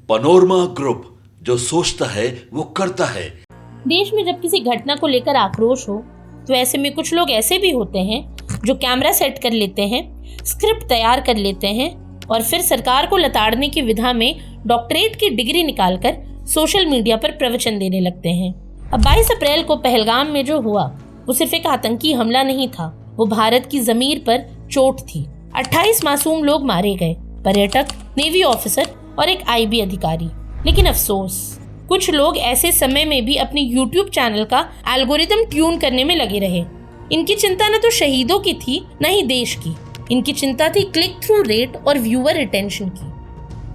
Panorama group, जो सोचता है वो करता है। देश में जब किसी घटना को लेकर आक्रोश हो तो ऐसे में कुछ लोग ऐसे भी होते हैं जो कैमरा सेट कर लेते हैं, स्क्रिप्ट तैयार कर लेते हैं और फिर सरकार को लताड़ने की विधा में डॉक्टरेट की डिग्री निकालकर सोशल मीडिया पर प्रवचन देने लगते हैं। अब 22 अप्रैल को पहलगाम में जो हुआ वो सिर्फ एक आतंकी हमला नहीं था, वो भारत की जमीर पर चोट थी। 28 मासूम लोग मारे गए, पर्यटक, नेवी ऑफिसर और एक आईबी अधिकारी। लेकिन अफसोस, कुछ लोग ऐसे समय में भी अपने YouTube चैनल का एल्गोरिदम ट्यून करने में लगे रहे। इनकी चिंता न तो शहीदों की थी न ही देश की, इनकी चिंता थी क्लिक थ्रू रेट और व्यूअर रिटेंशन की।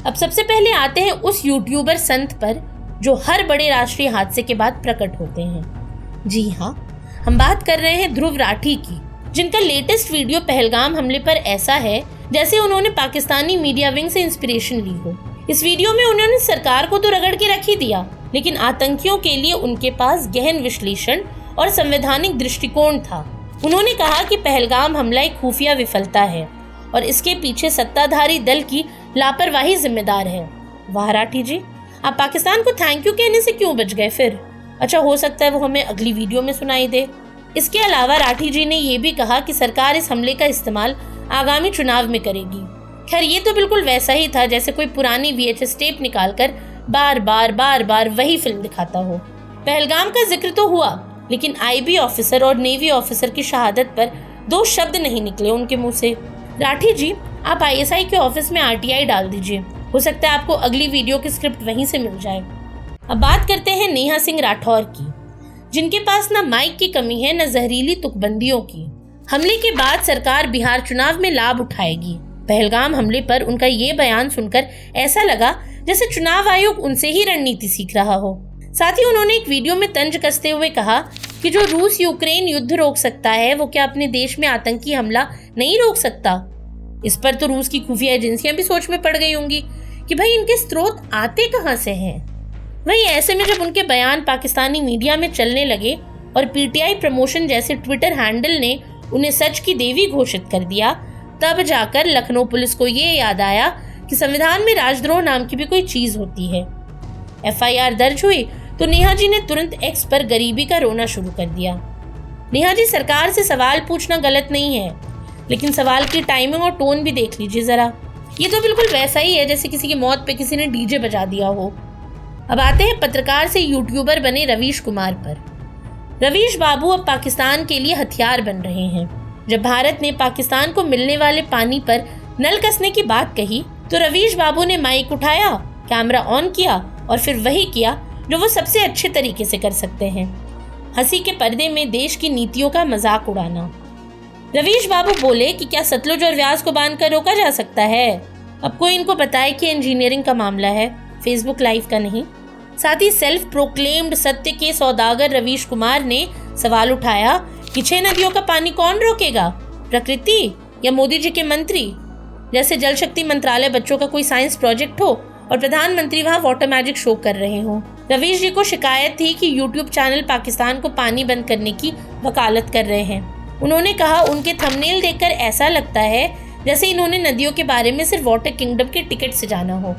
अब सबसे पहले आते हैं उस यूट्यूबर संत पर जो हर बड़े राष्ट्रीय हादसे के बाद प्रकट होते हैं। जी हाँ, हम बात कर रहे हैं ध्रुव राठी की, जिनका लेटेस्ट वीडियो पहलगाम हमले पर ऐसा है जैसे उन्होंने पाकिस्तानी मीडिया विंग से इंस्पिरेशन ली हो। इस वीडियो में उन्होंने सरकार को तो रगड़ के रख ही दिया, लेकिन आतंकियों के लिए उनके पास गहन विश्लेषण और संवैधानिक दृष्टिकोण था। उन्होंने कहा कि पहलगाम हमला एक खुफिया विफलता है और इसके पीछे सत्ताधारी दल की लापरवाही जिम्मेदार है। वाह राठी जी, आप पाकिस्तान को थैंक यू कहने से क्यों बच गए फिर? अच्छा, हो सकता है वो हमें अगली वीडियो में सुनाई दे। इसके अलावा राठी जी ने ये भी कहा कि सरकार इस हमले का इस्तेमाल आगामी चुनाव में करेगी। खैर, ये तो बिल्कुल वैसा ही था जैसे कोई पुरानी VHS टेप निकालकर बार बार वही फिल्म दिखाता हो। पहलगाम का जिक्र तो हुआ, लेकिन आईबी ऑफिसर और नेवी ऑफिसर की शहादत पर 2 शब्द नहीं निकले उनके मुंह से। राठी जी, आप ISI के ऑफिस में RTI डाल दीजिए, हो सकता है आपको अगली वीडियो की स्क्रिप्ट वहीं से मिल जाए। अब बात करते हैं नेहा सिंह राठौर की, जिनके पास न माइक की कमी है न जहरीली तुकबंदियों की। हमले के बाद सरकार बिहार चुनाव में लाभ उठाएगी। पहलगाम हमले पर उनका ये बयान सुनकर ऐसा लगा जैसे चुनाव आयोग उनसे ही रणनीति सीख रहा हो। साथ ही उन्होंने एक वीडियो में तंज कसते हुए कहा कि जो रूस यूक्रेन युद्ध रोक सकता है वो क्या अपने देश में आतंकी हमला नहीं रोक सकता? इस पर तो रूस की खुफिया एजेंसियां भी सोच में पड़ गई होंगी कि भाई इनके स्रोत आते कहां से हैं। वहीं ऐसे में जब उनके बयान पाकिस्तानी मीडिया में चलने लगे और PTI प्रमोशन जैसे ट्विटर हैंडल ने उन्हें सच की देवी घोषित कर दिया, तब जाकर लखनऊ पुलिस को ये याद आया कि संविधान में राजद्रोह नाम की भी कोई चीज होती है। FIR दर्ज हुई तो नेहा जी ने तुरंत X पर गरीबी का रोना शुरू कर दिया। नेहा जी, सरकार से सवाल पूछना गलत नहीं है, लेकिन सवाल की टाइमिंग और टोन भी देख लीजिए जरा। ये तो बिल्कुल वैसा ही है जैसे किसी की मौत पे किसी ने DJ बजा दिया हो। अब आते हैं पत्रकार से यूट्यूबर बने रवीश कुमार पर। रवीश बाबू अब पाकिस्तान के लिए हथियार बन रहे हैं। जब भारत ने पाकिस्तान को मिलने वाले पानी पर नल कसने की बात कही तो रवीश बाबू ने माइक उठाया, कैमरा ऑन किया और फिर वही किया जो वो सबसे अच्छे तरीके से कर सकते हैं, हंसी के पर्दे में देश की नीतियों का मजाक उड़ाना। रवीश बाबू बोले कि क्या सतलुज और व्यास को बांधकर रोका जा सकता है? अब कोई इनको बताए कि इंजीनियरिंग का मामला है, फेसबुक लाइव का नहीं। साथ ही सेल्फ प्रोक्लेम्ड सत्य के सौदागर रवीश कुमार ने सवाल उठाया कि 6 नदियों का पानी कौन रोकेगा, प्रकृति या मोदी जी के मंत्री? जैसे जल शक्ति मंत्रालय बच्चों का कोई साइंस प्रोजेक्ट हो और प्रधानमंत्री वहाँ वाटर मैजिक शो कर रहे हो। रवीश जी को शिकायत थी कि YouTube चैनल पाकिस्तान को पानी बंद करने की वकालत कर रहे हैं। उन्होंने कहा उनके थंबनेल देखकर ऐसा लगता है जैसे इन्होंने नदियों के बारे में सिर्फ वाटर किंगडम के टिकट से जाना हो।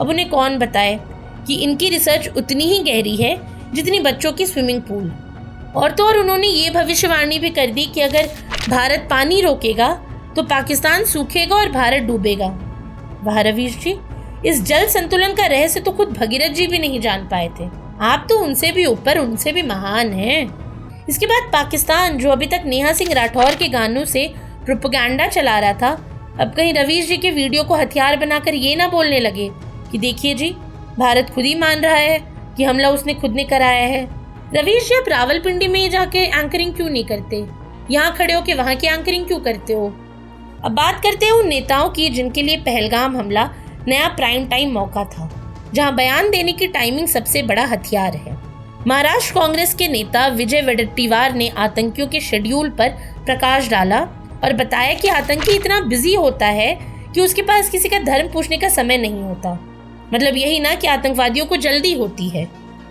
अब उन्हें कौन बताए कि इनकी रिसर्च उतनी ही गहरी है जितनी बच्चों की स्विमिंग पूल। और तो और उन्होंने ये भविष्यवाणी भी कर दी कि अगर भारत पानी रोकेगा तो पाकिस्तान सूखेगा और भारत डूबेगा। वाह रवीश जी, इस जल संतुलन का रहस्य तो खुद भगीरथ जी भी नहीं जान पाए थे। आप तो उनसे भी ऊपर, उनसे भी महान हैं। इसके बाद पाकिस्तान, जो अभी तक नेहा सिंह राठौर के गानों से प्रोपेगेंडा चला रहा था, अब कहीं रवीश जी के वीडियो को हथियार बनाकर ये ना बोलने लगे कि देखिए जी, भारत खुद ही मान रहा है कि हमला उसने खुद ने कराया है। रवीश जी, आप रावलपिंडी में जाके एंकरिंग क्यों नहीं करते? यहाँ खड़े होके वहाँ की एंकरिंग क्यों करते हो? अब बात करते हैं उन नेताओं की जिनके लिए पहलगाम हमला नया प्राइम टाइम मौका था, जहाँ बयान देने की टाइमिंग सबसे बड़ा हथियार है। महाराष्ट्र कांग्रेस के नेता विजय वडेट्टीवार ने आतंकियों के शेड्यूल पर प्रकाश डाला और बताया कि आतंकी इतना बिजी होता है कि उसके पास किसी का धर्म पूछने का समय नहीं होता। मतलब यही ना कि आतंकवादियों को जल्दी होती है।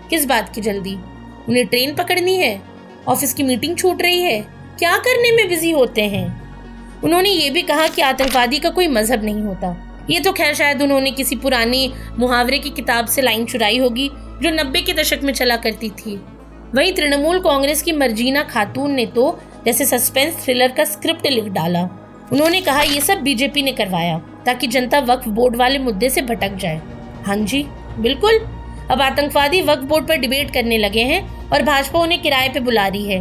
किस बात की जल्दी? उन्हें ट्रेन पकड़नी है, ऑफिस की मीटिंग छूट रही है, क्या करने में बिजी होते हैं? उन्होंने ये भी कहा कि आतंकवादी का कोई मजहब नहीं होता, ये तो खैर शायद उन्होंने किसी पुरानी मुहावरे की किताब से लाइन चुराई होगी जो 90 के दशक में चला करती थी। वहीं तृणमूल कांग्रेस की मर्जीना खातून ने तो जैसे सस्पेंस थ्रिलर का स्क्रिप्ट लिख डाला। उन्होंने कहा ये सब बीजेपी ने करवाया ताकि जनता वक्फ बोर्ड वाले मुद्दे से भटक जाए। हाँ जी बिल्कुल, अब आतंकवादी वक्फ बोर्ड पर डिबेट करने लगे हैं और भाजपा उन्हें किराए पे बुला रही है।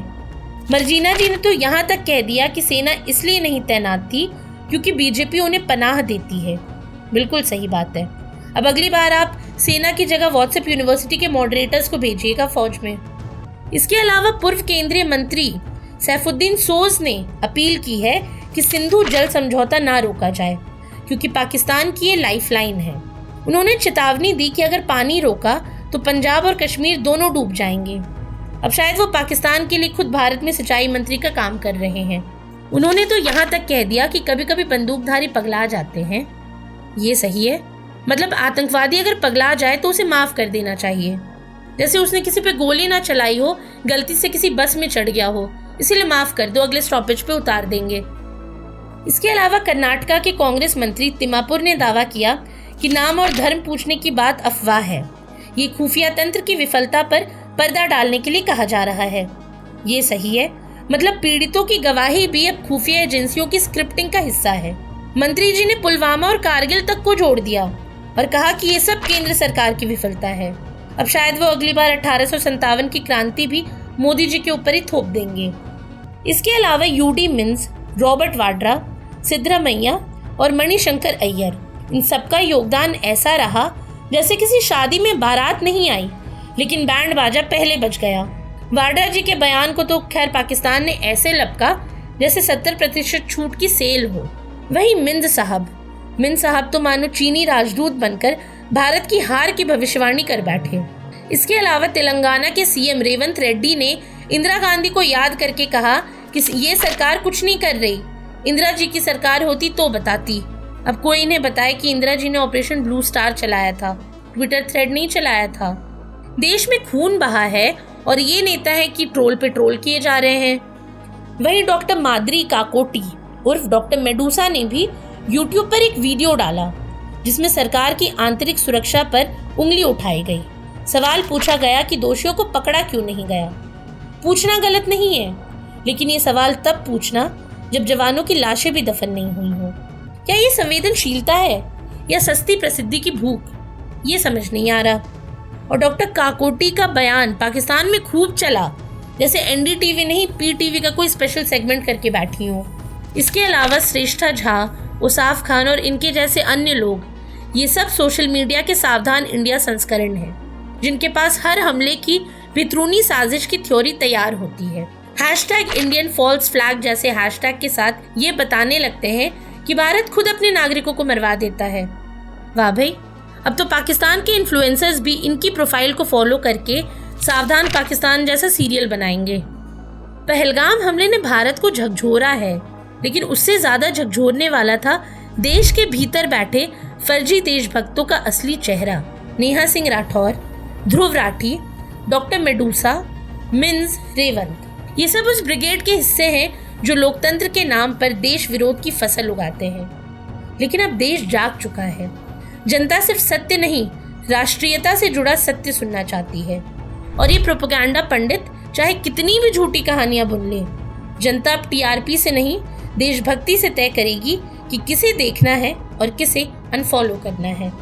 मर्जीना जी ने तो यहाँ तक कह दिया कि सेना इसलिए नहीं तैनात थी क्योंकि बीजेपी उन्हें पनाह देती है। बिल्कुल सही बात है। अब अगली बार आप सेना की जगह व्हाट्सएप यूनिवर्सिटी के मॉडरेटर्स को भेजिएगा फौज में। इसके अलावा पूर्व केंद्रीय मंत्री सैफुद्दीन सोज ने अपील की है कि सिंधु जल समझौता ना रोका जाए क्योंकि पाकिस्तान की ये लाइफलाइन है। उन्होंने चेतावनी दी कि अगर पानी रोका तो पंजाब और कश्मीर दोनों डूब जाएंगे। अब शायद वो पाकिस्तान के लिए खुद भारत में सिंचाई मंत्री का काम कर रहे हैं। उन्होंने तो यहाँ तक कह दिया कि कभी कभी बंदूकधारी पगला जाते हैं। ये सही है, मतलब आतंकवादी अगर पगला जाए तो उसे माफ कर देना चाहिए। जैसे उसने किसी पे गोली ना चलाई हो, गलती से किसी बस में चढ़ गया हो, इसीलिए माफ कर दो, अगले स्टॉपेज पे उतार देंगे। इसके अलावा कर्नाटका के कांग्रेस मंत्री तिम्मापुर ने दावा किया कि नाम और धर्म पूछने की बात अफवाह है। ये खुफिया तंत्र की विफलता पर पर्दा डालने के लिए कहा जा रहा है। ये सही है, मतलब पीड़ितों की गवाही भी अब खुफिया एजेंसियों की स्क्रिप्टिंग का हिस्सा है। मंत्री जी ने पुलवामा और कारगिल तक को जोड़ दिया और कहा कि ये सब केंद्र सरकार की विफलता है। अब शायद वो अगली बार 1857 की क्रांति भी मोदी जी के ऊपर ही थोप देंगे। इसके अलावा यूडी मिन्स, रॉबर्ट वाड्रा, सिद्धरामैया और मणिशंकर अय्यर, इन सबका योगदान ऐसा रहा जैसे किसी शादी में बारात नहीं आई लेकिन बैंड बाजा पहले बज गया। वाड्रा जी के बयान को तो खैर पाकिस्तान ने ऐसे लपका जैसे 70% छूट की सेल हो। वहीं मिंज साहब तो मानो चीनी राजदूत बनकर भारत की हार की भविष्यवाणी कर बैठे। इसके अलावा तेलंगाना के सीएम रेवंत रेड्डी ने इंदिरा गांधी को याद करके कहा कि ये सरकार कुछ नहीं कर रही, इंदिरा जी की सरकार होती तो बताती। अब कोई इन्हें बताए कि इंदिरा जी ने ऑपरेशन ब्लू स्टार चलाया था, ट्विटर थ्रेड नहीं चलाया था। देश में खून बहा है और ये नेता है कि ट्रोल पे ट्रोल किए जा रहे हैं। वहीं डॉक्टर माद्री काकोटी उर्फ डॉक्टर मेडूसा ने भी यूट्यूब पर एक वीडियो डाला जिसमें सरकार की आंतरिक सुरक्षा पर उंगली उठाई गई। सवाल पूछा गया कि दोषियों को पकड़ा क्यों नहीं गया। पूछना गलत नहीं है, लेकिन ये सवाल तब पूछना जब जवानों की लाशें भी दफन नहीं हुई हो। क्या ये संवेदनशीलता है या सस्ती प्रसिद्धि की भूख, ये समझ नहीं आ रहा। और डॉक्टर काकोटी का बयान पाकिस्तान में खूब चला, जैसे एनडीटीवी नहीं पीटीवी का कोई स्पेशल सेगमेंट करके बैठी हो। इसके अलावा श्रेष्ठा झा, उसाफ खान और इनके जैसे अन्य लोग, ये सब सोशल मीडिया के सावधान इंडिया संस्करण हैं, जिनके पास हर हमले की वितरूनी साजिश की थ्योरी तैयार होती है। #इंडियन फॉल्स फ्लैग जैसे हैशटैग के साथ ये बताने लगते हैं कि भारत खुद अपने नागरिकों को मरवा देता है। वाह भाई, अब तो पाकिस्तान के इन्फ्लुएंसर्स भी इनकी प्रोफाइल को फॉलो करके सावधान पाकिस्तान जैसा सीरियल बनाएंगे। पहलगाम हमले ने भारत को झकझोरा है, लेकिन उससे ज्यादा झकझोरने वाला था देश के भीतर बैठे फर्जी देशभक्तों का असली चेहरा। नेहा सिंह राठौर, ध्रुव राठी, डॉक्टर मेडूसा, मिन्ज, रेवंत, ये सब उस ब्रिगेड के हिस्से हैं जो लोकतंत्र के नाम पर देश विरोध की फसल उगाते हैं। लेकिन अब देश जाग चुका है। जनता सिर्फ सत्य नहीं, राष्ट्रीयता से जुड़ा सत्य सुनना चाहती है। और ये प्रोपेगेंडा पंडित चाहे कितनी भी झूठी कहानियां बुन ले, जनता अब टीआरपी से नहीं देशभक्ति से तय करेगी कि किसे देखना है और किसे अनफॉलो करना है।